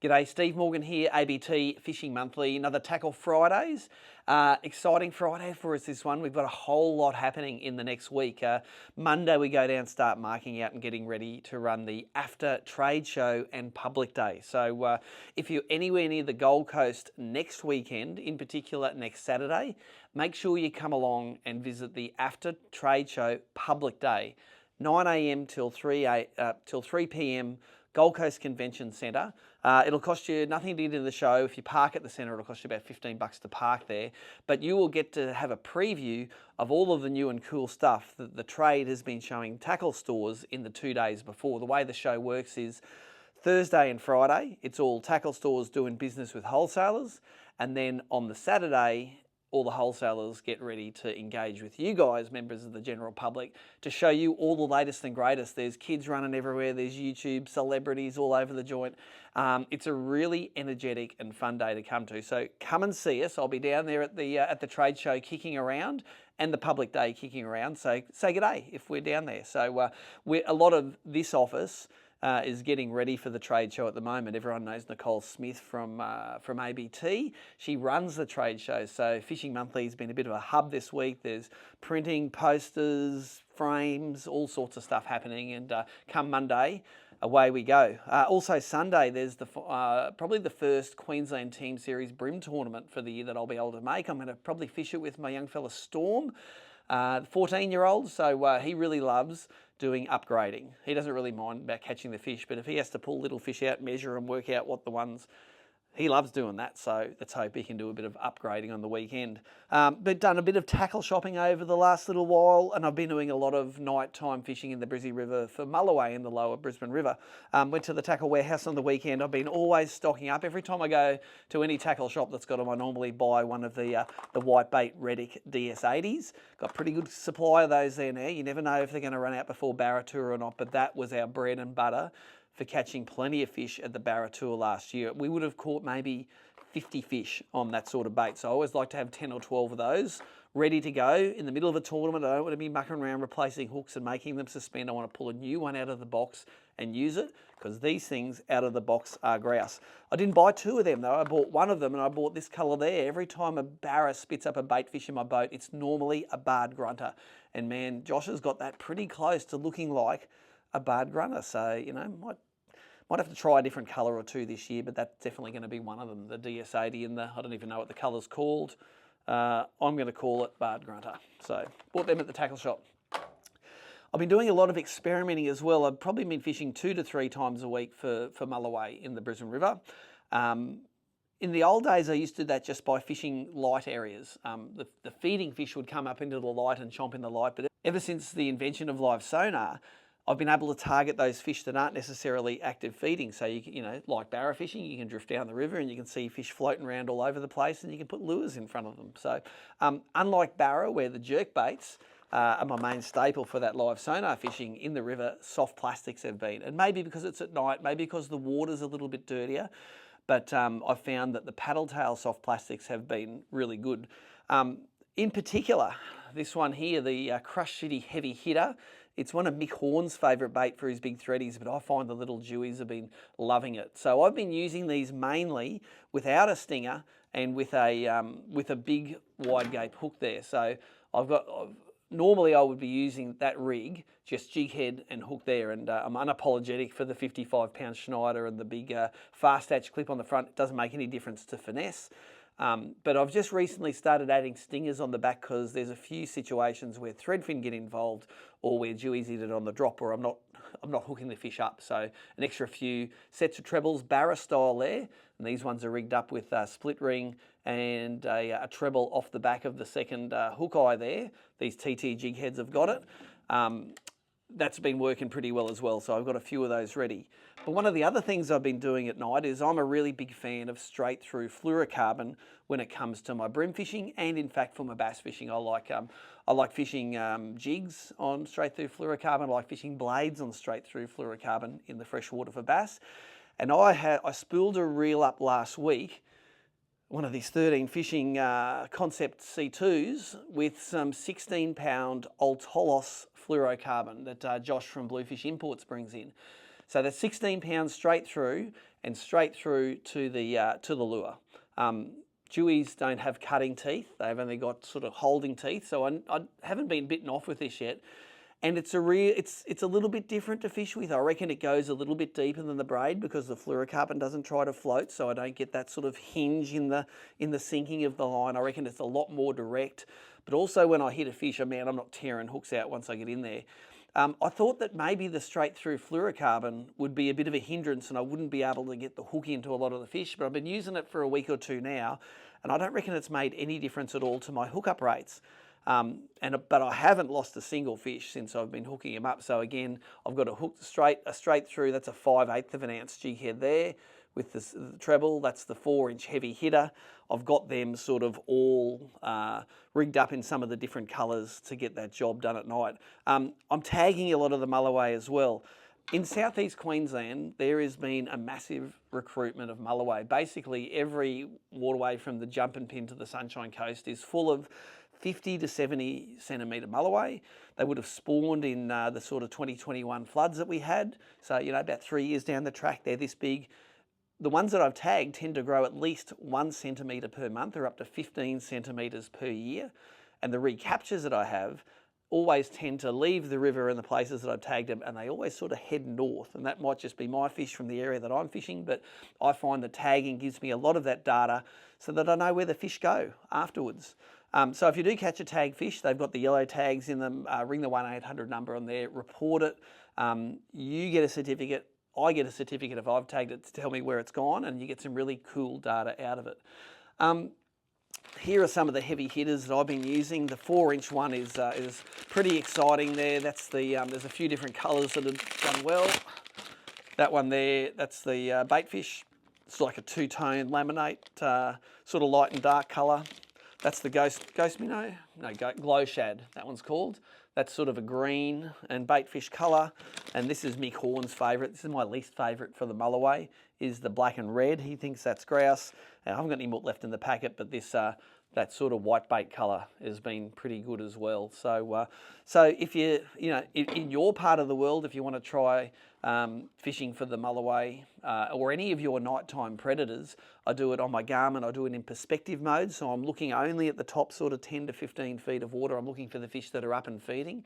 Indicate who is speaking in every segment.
Speaker 1: G'day, Steve Morgan here, ABT Fishing Monthly, another Tackle Fridays. Exciting Friday for us this one. We've got a whole lot happening in the next week. Monday we go down, start marking out and getting ready to run the AFTA Trade Show and Public Day. So if you're anywhere near the Gold Coast next weekend, in particular next Saturday, make sure you come along and visit the AFTA Trade Show Public Day, 9 a.m. till 3 p.m. Gold Coast Convention Centre. It'll cost you nothing to get into the show. If you park at the centre, it'll cost you about $15 to park there. But you will get to have a preview of all of the new and cool stuff that the trade has been showing tackle stores in the 2 days before. The way the show works is Thursday and Friday, it's all tackle stores doing business with wholesalers. And then on the Saturday, all the wholesalers get ready to engage with you guys, members of the general public, to show you all the latest and greatest. There's kids running everywhere, there's YouTube celebrities all over the joint. It's a really energetic and fun day to come to. So come and see us. I'll be down there at the trade show kicking around and the public day kicking around. So say g'day if we're down there. So a lot of this office is getting ready for the trade show at the moment. Everyone knows Nicole Smith from ABT. She runs the trade show. So Fishing Monthly has been a bit of a hub this week. There's printing, posters, frames, all sorts of stuff happening. And come Monday, away we go. Also Sunday, there's probably the first Queensland Team Series Brim tournament for the year that I'll be able to make. I'm going to probably fish it with my young fella Storm, 14-year-old. So he really loves doing upgrading. He doesn't really mind about catching the fish, but if he has to pull little fish out, measure and work out what the ones, he loves doing that. So let's hope he can do a bit of upgrading on the weekend. But done a bit of tackle shopping over the last little while, and I've been doing a lot of nighttime fishing in the Brizzy River for mulloway in the lower Brisbane River. Went to the tackle warehouse on the weekend. I've been always stocking up. Every time I go to any tackle shop that's got them, I normally buy one of the whitebait Redic DS80s. Got pretty good supply of those there now. You never know if they're going to run out before Baratour or not, but that was our bread and butter for catching plenty of fish at the Baratour last year. We would have caught maybe 50 fish on that sort of bait. So I always like to have 10 or 12 of those ready to go in the middle of a tournament. I don't want to be mucking around replacing hooks and making them suspend. I want to pull a new one out of the box and use it, because these things out of the box are grouse. I didn't buy two of them though. I bought one of them, and I bought this colour there. Every time a barra spits up a bait fish in my boat, it's normally a barred grunter. And man, Josh has got that pretty close to looking like a barred grunter. So, you know, might have to try a different colour or two this year, but that's definitely going to be one of them, the DS80 and I don't even know what the colour's called. I'm going to call it barred grunter. So bought them at the tackle shop. I've been doing a lot of experimenting as well. I've probably been fishing 2 to 3 times a week for mulloway in the Brisbane River. In the old days, I used to do that just by fishing light areas. The feeding fish would come up into the light and chomp in the light, but ever since the invention of live sonar, I've been able to target those fish that aren't necessarily active feeding. So, you know, like barra fishing, you can drift down the river and you can see fish floating around all over the place, and you can put lures in front of them. So unlike barra, where the jerk baits are my main staple for that live sonar fishing, in the river, soft plastics have been. And maybe because it's at night, maybe because the water's a little bit dirtier, but I've found that the paddle tail soft plastics have been really good. In particular, this one here, the Crush City Heavy Hitter. It's one of Mick Horn's favourite bait for his big threadies, but I find the little Jewies have been loving it. So I've been using these mainly without a stinger and with a big wide gape hook there. So normally I would be using that rig, just jig head and hook there, and I'm unapologetic for the 55-pound Schneider and the big fast hatch clip on the front. It doesn't make any difference to finesse. But I've just recently started adding stingers on the back, because there's a few situations where threadfin get involved, or where Jewies eat it on the drop, or I'm not hooking the fish up. So an extra few sets of trebles, barra style there, and these ones are rigged up with a split ring and a treble off the back of the second hook eye there. These TT jig heads have got it. That's been working pretty well as well, so I've got a few of those ready. But one of the other things I've been doing at night is I'm a really big fan of straight through fluorocarbon when it comes to my brim fishing, and in fact for my bass fishing. I like fishing jigs on straight through fluorocarbon. I like fishing blades on straight through fluorocarbon in the freshwater for bass. And I spooled a reel up last week, one of these 13 fishing concept C2s, with some 16-pound Altolos fluorocarbon that Josh from Bluefish Imports brings in. So that's 16 pounds straight through, and straight through to the lure. Jewies don't have cutting teeth. They've only got sort of holding teeth. So I haven't been bitten off with this yet. And it's a little bit different to fish with. I reckon it goes a little bit deeper than the braid because the fluorocarbon doesn't try to float, so I don't get that sort of hinge in the sinking of the line. I reckon it's a lot more direct. But also when I hit a fish, man, I'm not tearing hooks out once I get in there. I thought that maybe the straight through fluorocarbon would be a bit of a hindrance and I wouldn't be able to get the hook into a lot of the fish, but I've been using it for a week or two now, and I don't reckon it's made any difference at all to my hookup rates. But I haven't lost a single fish since I've been hooking them up. So again, I've got a hook straight through. That's a 5/8 of an ounce jig head there with the treble. That's the 4-inch heavy hitter. I've got them sort of all rigged up in some of the different colours to get that job done at night. I'm tagging a lot of the mulloway as well. In southeast Queensland, there has been a massive recruitment of mulloway. Basically, every waterway from the Jumping Pin to the Sunshine Coast is full of 50 to 70 centimetre mulloway. They would have spawned in the sort of 2021 floods that we had. So, about 3 years down the track, they're this big. The ones that I've tagged tend to grow at least 1 centimetre per month or up to 15 centimetres per year. And the recaptures that I have always tend to leave the river and the places that I've tagged them, and they always sort of head north. And that might just be my fish from the area that I'm fishing, but I find the tagging gives me a lot of that data so that I know where the fish go afterwards. So if you do catch a tag fish, they've got the yellow tags in them, ring the 1-800 number on there, report it. You get a certificate, I get a certificate if I've tagged it to tell me where it's gone, and you get some really cool data out of it. Here are some of the heavy hitters that I've been using. The 4-inch one is pretty exciting there. That's the there's a few different colours that have done well. That one there, that's the bait fish. It's like a two-tone laminate, sort of light and dark colour. That's the ghost minnow, no, glow shad, that one's called. That's sort of a green and bait fish colour. And this is Mick Horn's favourite. This is my least favourite for the mulloway, is the black and red. He thinks that's grouse. I haven't got any more left in the packet, but this that sort of white bait colour has been pretty good as well. So if in your part of the world, if you want to try fishing for the mulloway or any of your nighttime predators, I do it on my Garmin. I do it in perspective mode, so I'm looking only at the top sort of 10 to 15 feet of water. I'm looking for the fish that are up and feeding.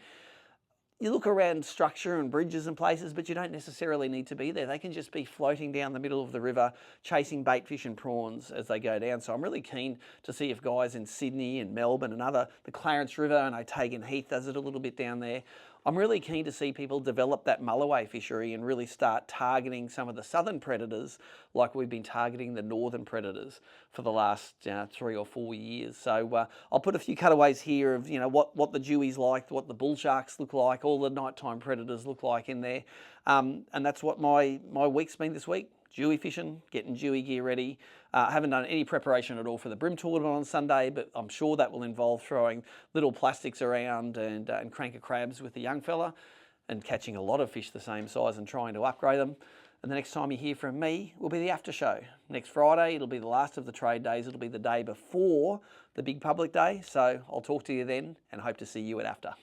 Speaker 1: You look around structure and bridges and places, but you don't necessarily need to be there. They can just be floating down the middle of the river, chasing bait fish and prawns as they go down. So I'm really keen to see if guys in Sydney and Melbourne and the Clarence River, and Otagon Heath does it a little bit down there. I'm really keen to see people develop that mulloway fishery and really start targeting some of the southern predators like we've been targeting the northern predators for the last 3 or 4 years. So I'll put a few cutaways here of what the dewies like, what the bull sharks look like, all the nighttime predators look like in there. And that's what my week's been this week. Dewy fishing, getting dewy gear ready. I haven't done any preparation at all for the Brim tournament on Sunday, but I'm sure that will involve throwing little plastics around and cranker crabs with the young fella and catching a lot of fish the same size and trying to upgrade them. And the next time you hear from me will be the after show. Next Friday, it'll be the last of the trade days. It'll be the day before the big public day. So I'll talk to you then and hope to see you at AFTA.